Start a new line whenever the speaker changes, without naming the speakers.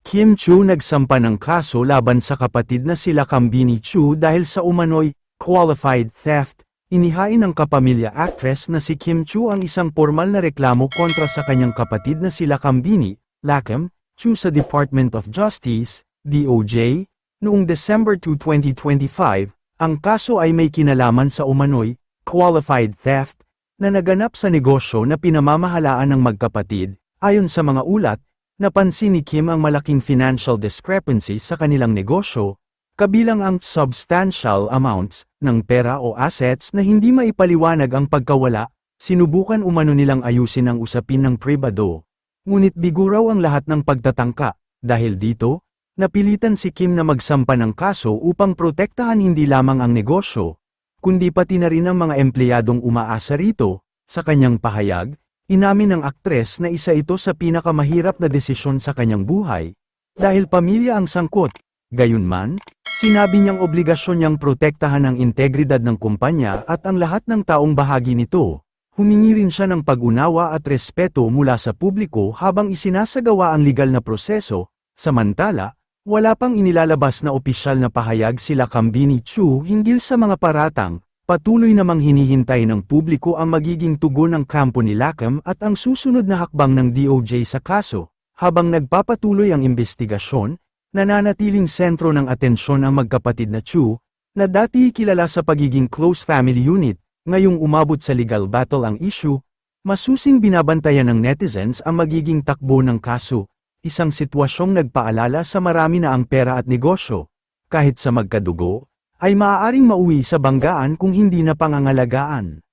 Kim Chiu nagsampa ng kaso laban sa kapatid na sila Kambini Chiu dahil sa umano'y qualified theft. Inihain ng kapamilya actress na si Kim Chiu ang isang formal na reklamo kontra sa kanyang kapatid na sila Kambini, Lakem, Chiu sa Department of Justice, DOJ, noong December 2, 2025. Ang kaso ay may kinalaman sa umano'y qualified theft na naganap sa negosyo na pinamamahalaan ng magkapatid. Ayon sa mga ulat, napansin ni Kim ang malaking financial discrepancies sa kanilang negosyo, kabilang ang substantial amounts ng pera o assets na hindi maipaliwanag ang pagkawala. Sinubukan umano nilang ayusin ang usapin ng pribado. Ngunit bigo raw ang lahat ng pagtatangka. Dahil dito, napilitan si Kim na magsampa ng kaso upang protektahan hindi lamang ang negosyo, kundi pati na rin ang mga empleyadong umaasa rito. Sa kanyang pahayag, inamin ng aktres na isa ito sa pinakamahirap na desisyon sa kanyang buhay, dahil pamilya ang sangkot. Gayunman, sinabi niyang obligasyon niyang protektahan ang integridad ng kumpanya at ang lahat ng taong bahagi nito. Humingi rin siya ng pag-unawa at respeto mula sa publiko habang isinasagawa ang legal na proseso. Samantala, wala pang inilalabas na opisyal na pahayag sila Kambini Chiu hinggil sa mga paratang. Patuloy namang hinihintay ng publiko ang magiging tugon ng kampo ni Lakem at ang susunod na hakbang ng DOJ sa kaso. Habang nagpapatuloy ang investigasyon, nananatiling sentro ng atensyon ang magkapatid na Chiu, na dati kilala sa pagiging close family unit. Ngayong umabot sa legal battle ang issue, masusing binabantayan ng netizens ang magiging takbo ng kaso. Isang sitwasyong nagpaalala sa marami na ang pera at negosyo, kahit sa magkadugo, ay maaaring mauwi sa banggaan kung hindi na pangangalagaan.